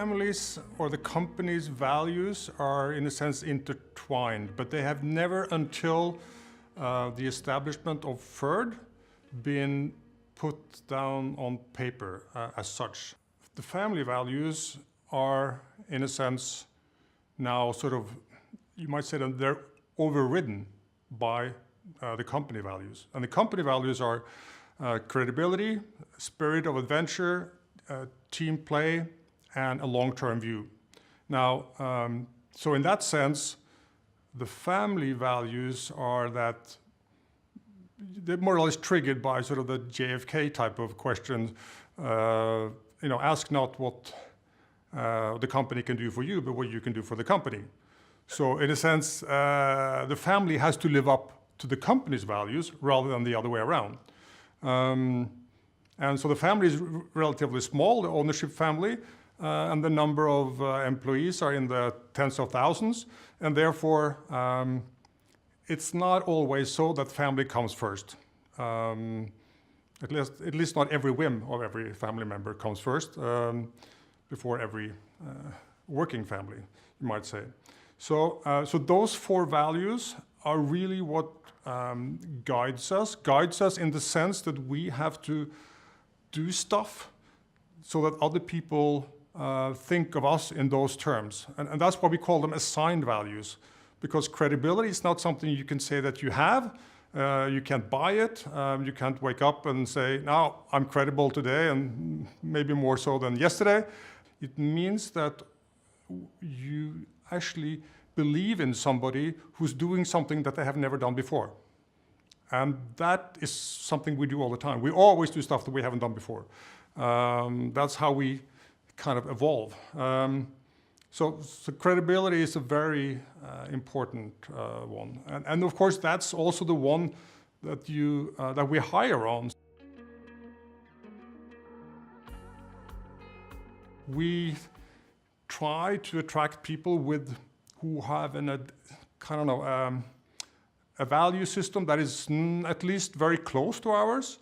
families or the company's values are in a sense intertwined, but they have never until the establishment of Ferd been put down on paper as such. The family values are in a sense now sort of, you might say that they're overridden by the company values. And the company values are credibility, spirit of adventure, team play, and a long-term view. Now, so in that sense, the family values are that they're more or less triggered by sort of the JFK type of questions. Ask not what the company can do for you, but what you can do for the company. So in a sense, the family has to live up to the company's values rather than the other way around. And so the family is relatively small, the ownership family, and the number of employees are in the tens of thousands, and therefore it's not always so that family comes first. At least not every whim of every family member comes first before every working family, you might say. So those four values are really what guides us in the sense that we have to do stuff so that other people think of us in those terms. And that's why we call them assigned values, because credibility is not something you can say that you have. You can't buy it. You can't wake up and say, now I'm credible today and maybe more so than yesterday. It means that you actually believe in somebody who's doing something that they have never done before. And that is something we do all the time. We always do stuff that we haven't done before. That's how we kind of evolve. So credibility is a very important one. And of course, that's also the one that that we hire on. We try to attract people who have a value system that is at least very close to ours.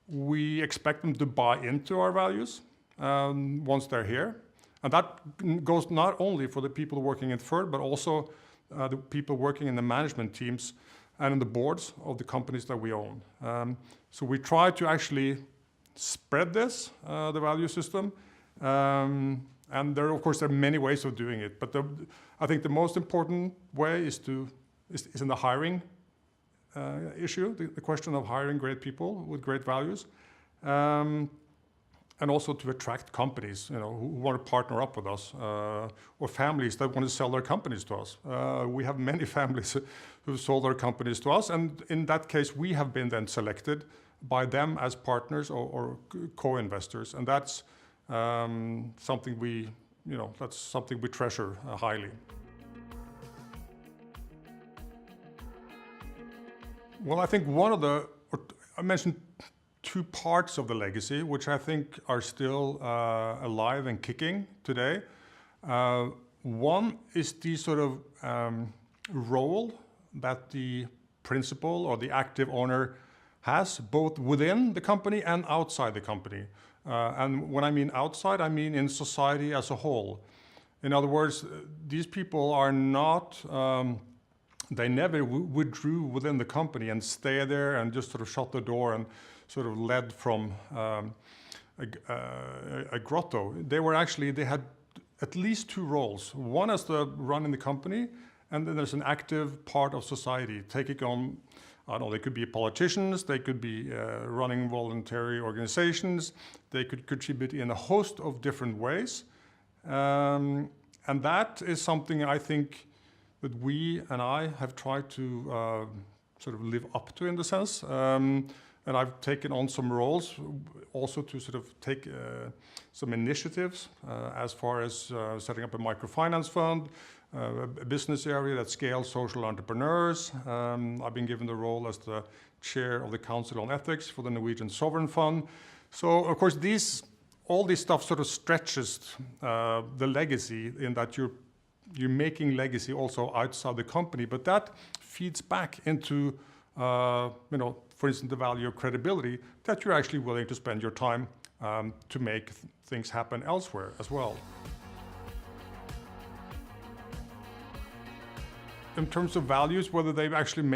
We expect them to buy into our values once they're here. And that goes not only for the people working at Ferd, but also the people working in the management teams and in the boards of the companies that we own. So we try to actually spread this, the value system. And there are many ways of doing it. But I think the most important way is in the hiring issue, the question of hiring great people with great values. And also to attract companies, who want to partner up with us, or families that want to sell their companies to us. We have many families who sold their companies to us, and in that case, we have been then selected by them as partners or co-investors, and that's something we treasure highly. Well, I think I mentioned two parts of the legacy, which I think are still alive and kicking today. One is the sort of role that the principal or the active owner has, both within the company and outside the company. And when I mean outside, I mean in society as a whole. In other words, these people are not, they never withdrew within the company and stay there and just sort of shut the door and sort of led from a grotto. They had at least two roles. One is the running the company, and then there's an active part of society taking on, I don't know, they could be politicians, they could be running voluntary organizations, they could contribute in a host of different ways. And that is something I think that we and I have tried to sort of live up to in the sense. And I've taken on some roles also to sort of take some initiatives as far as setting up a microfinance fund, a business area that scales social entrepreneurs. I've been given the role as the chair of the Council on Ethics for the Norwegian Sovereign Fund. So, of course, all this stuff sort of stretches the legacy in that you're making legacy also outside the company, but that feeds back into, for instance, the value of credibility, that you're actually willing to spend your time to make things happen elsewhere as well. In terms of values, whether they actually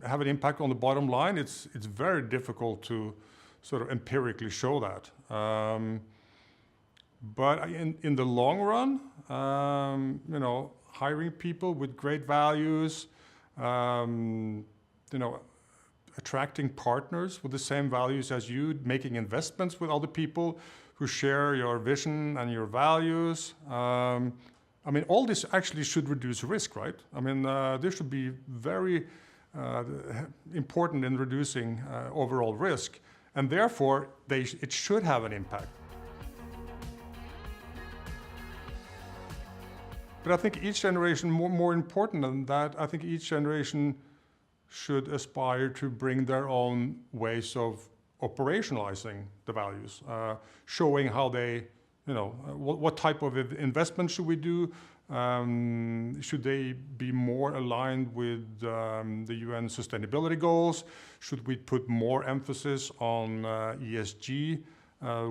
have an impact on the bottom line, it's very difficult to sort of empirically show that. But in the long run, hiring people with great values, attracting partners with the same values as you, making investments with other people who share your vision and your values. All this actually should reduce risk, right? This should be very important in reducing overall risk, and therefore it should have an impact. But I think each generation, more important than that, I think each generation should aspire to bring their own ways of operationalizing the values, showing how they, what type of investment should we do? Should they be more aligned with the UN sustainability goals? Should we put more emphasis on ESG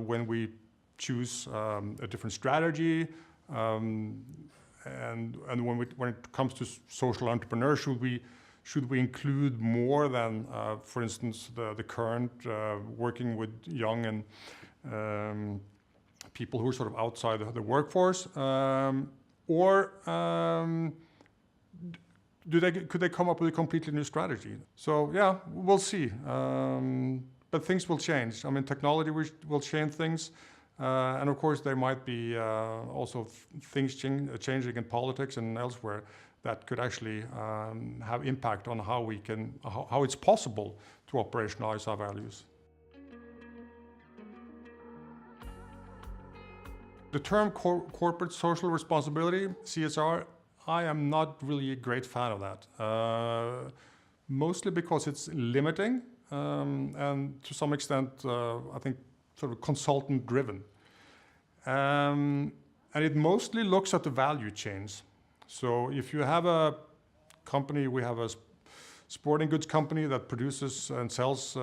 when we choose a different strategy? And when it comes to social entrepreneurship, should we include more than, for instance, the current working with young and people who are sort of outside the workforce, or could they come up with a completely new strategy? So yeah, we'll see. But things will change. Technology will change things. And of course, there might be also things changing in politics and elsewhere that could actually have impact on how it's possible to operationalize our values. The term corporate social responsibility, CSR, I am not really a great fan of that. Mostly because it's limiting and to some extent, I think, sort of consultant driven. And it mostly looks at the value chains. So if you have a company, we have a sporting goods company that produces and sells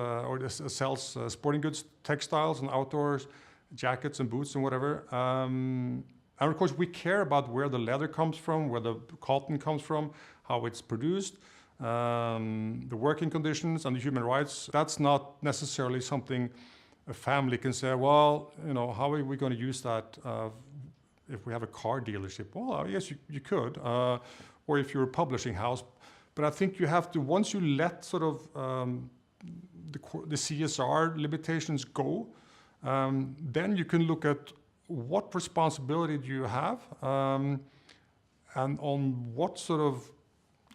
sells sporting goods, textiles and outdoors, jackets and boots and whatever. And of course we care about where the leather comes from, where the cotton comes from, how it's produced, the working conditions and the human rights. That's not necessarily something a family can say, well, how are we going to use that if we have a car dealership? Well, yes, you could, or if you're a publishing house. But I think you have to, once you let sort of the CSR limitations go, then you can look at what responsibility do you have, and on what sort of,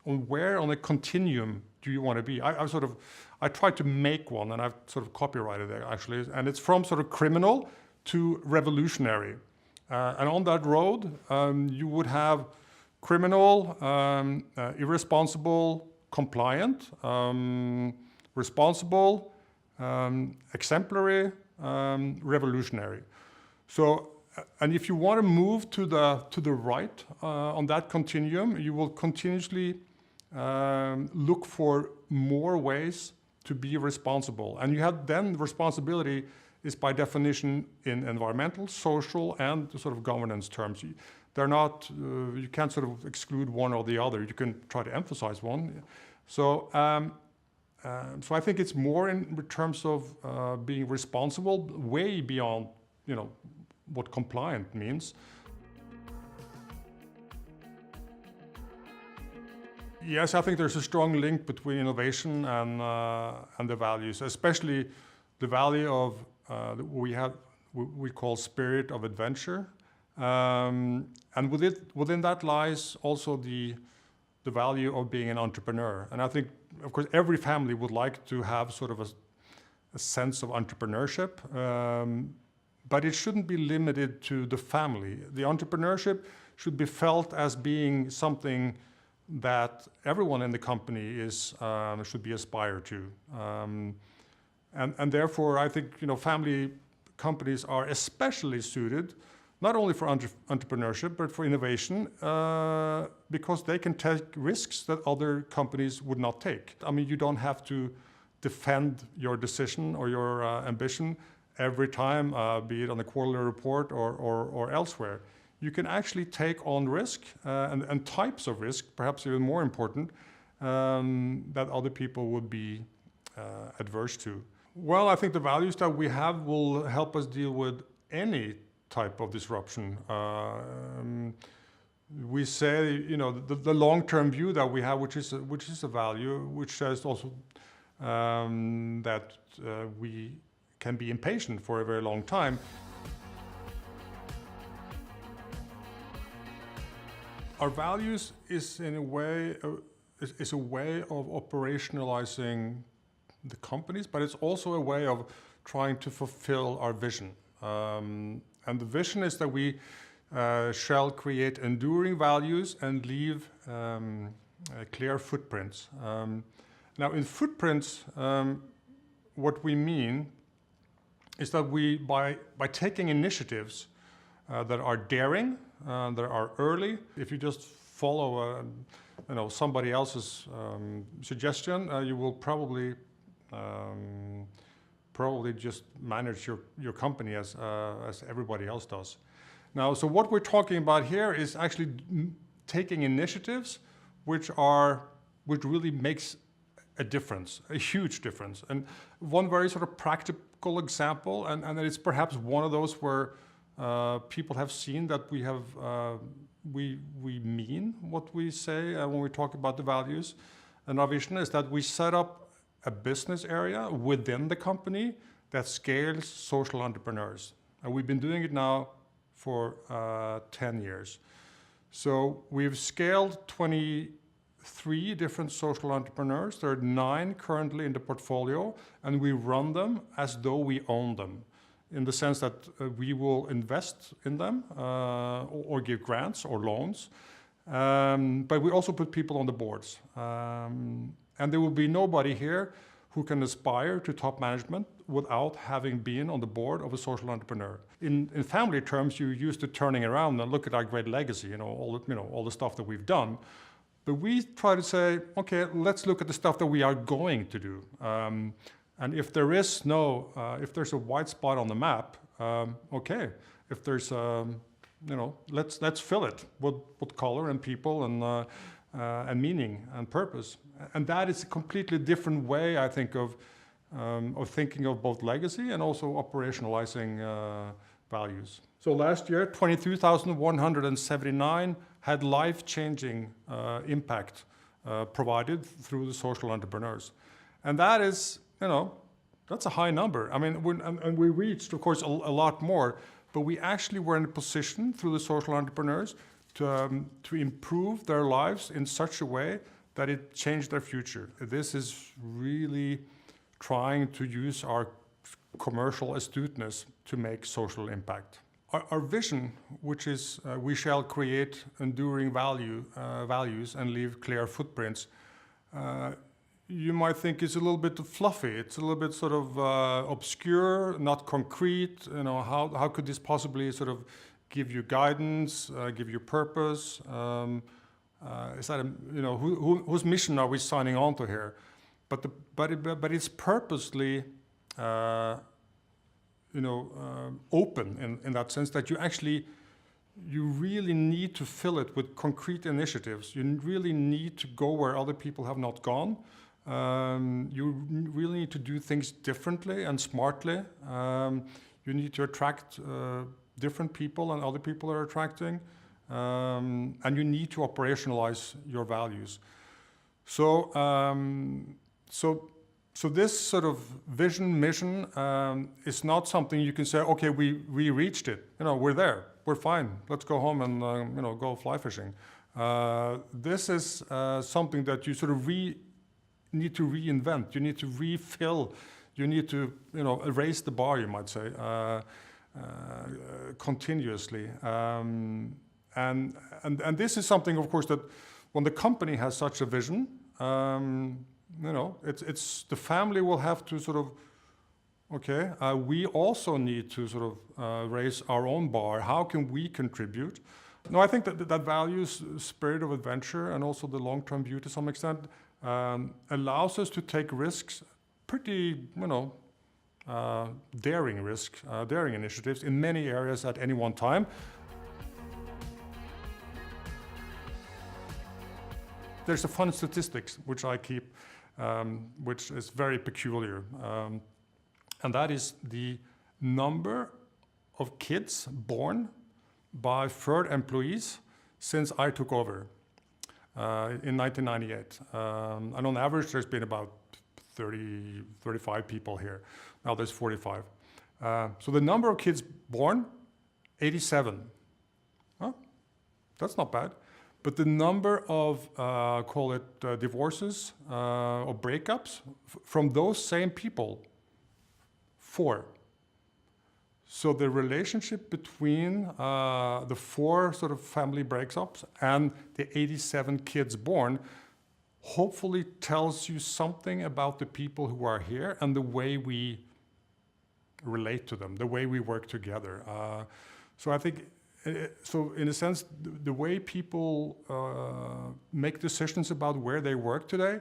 where on a continuum do you want to be? I tried to make one, and I've sort of copyrighted it actually, and it's from sort of criminal to revolutionary. And on that road, you would have criminal, irresponsible, compliant, responsible, exemplary, revolutionary. So, and if you want to move to the right on that continuum, you will continuously look for more ways to be responsible. And you have then responsibility is by definition in environmental, social, and sort of governance terms. They're not, you can't sort of exclude one or the other. You can try to emphasize one. So, so I think it's more in terms of being responsible, way beyond, what compliant means. Yes, I think there's a strong link between innovation and the values, especially the value of we call spirit of adventure, and within that lies also the value of being an entrepreneur. And I think, of course, every family would like to have sort of a sense of entrepreneurship, but it shouldn't be limited to the family. The entrepreneurship should be felt as being something that everyone in the company should be aspired to. And therefore, I think family companies are especially suited, not only for entrepreneurship, but for innovation, because they can take risks that other companies would not take. You don't have to defend your decision or your ambition every time, be it on a quarterly report or elsewhere. You can actually take on risk and types of risk, perhaps even more important, that other people would be adverse to. Well, I think the values that we have will help us deal with any type of disruption. We say, you know, the long-term view that we have, which is a value, which says also that we can be impatient for a very long time. Our values is in a way is a way of operationalizing the companies, but it's also a way of trying to fulfill our vision. And the vision is that we shall create enduring values and leave clear footprints. Now, in footprints, what we mean is that we, by taking initiatives that are daring, that are early, if you just follow somebody else's suggestion, you will probably just manage your company as everybody else does. Now, so what we're talking about here is actually taking initiatives which really makes a difference, a huge difference. And one very sort of practical example, and it's perhaps one of those where people have seen that we mean what we say when we talk about the values. And our vision is that we set up a business area within the company that scales social entrepreneurs. And we've been doing it now for 10 years. So we've scaled 23 different social entrepreneurs. There are 9 currently in the portfolio, and we run them as though we own them, in the sense that we will invest in them or give grants or loans. But we also put people on the boards. And there will be nobody here who can aspire to top management without having been on the board of a social entrepreneur. In family terms, you use the turning around and look at our great legacy, all the stuff that we've done. But we try to say, okay, let's look at the stuff that we are going to do. And if there is if there's a white spot on the map, okay. If there's, let's fill it with color and people and meaning and purpose. And that is a completely different way, I think, of thinking of both legacy and also operationalizing values. So last year, 22,179 had life-changing impact provided through the social entrepreneurs. And that is, that's a high number. I mean, and we reached, of course, a lot more, but we actually were in a position through the social entrepreneurs to improve their lives in such a way that it changed their future. This is really trying to use our commercial astuteness to make social impact. Our vision, which is we shall create enduring values and leave clear footprints, you might think it's a little bit fluffy. It's a little bit sort of obscure, not concrete. How could this possibly sort of give you guidance, give you purpose? Is that whose mission are we signing on to here? But it's purposely open in that sense that you really need to fill it with concrete initiatives. You really need to go where other people have not gone. You really need to do things differently and smartly. You need to attract different people and other people are attracting. And you need to operationalize your values. So this sort of vision, mission is not something you can say, okay, we reached it. We're there. We're fine. Let's go home and go fly fishing. This is something that you sort of need to reinvent. You need to refill. You need to raise the bar, you might say, continuously. And this is something, of course, that when the company has such a vision, it's the family will have to sort of, okay, we also need to sort of raise our own bar. How can we contribute? No, I think that values spirit of adventure and also the long-term view to some extent allows us to take risks pretty, daring daring initiatives in many areas at any one time. There's a fun statistics which I keep, which is very peculiar, and that is the number of kids born by Ferd employees since I took over in 1998. And on average, there's been about 30, 35 people here. Now there's 45. So the number of kids born, 87. Huh? That's not bad. But the number of, call it divorces or breakups from those same people, 4. So the relationship between the 4 sort of family breakups and the 87 kids born hopefully tells you something about the people who are here and the way we relate to them, the way we work together. So I think, so in a sense, the way people make decisions about where they work today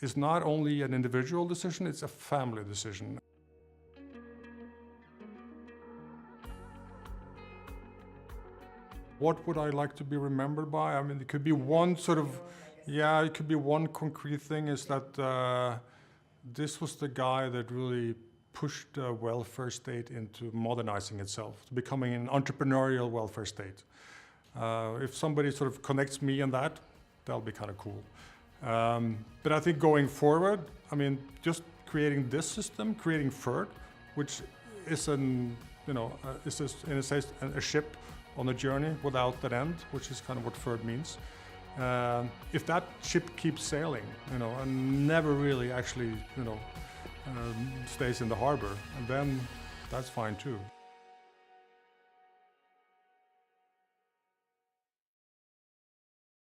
is not only an individual decision, it's a family decision. What would I like to be remembered by? I mean, it could be one sort of, it could be one concrete thing is that this was the guy that really pushed the welfare state into modernizing itself, to becoming an entrepreneurial welfare state. If somebody sort of connects me in that, that'll be kind of cool. But I think going forward, I mean, just creating this system, creating Ferd, which is in a sense a ship on a journey without an end, which is kind of what Ferd means. If that ship keeps sailing, and never really actually, stays in the harbor, and then that's fine too.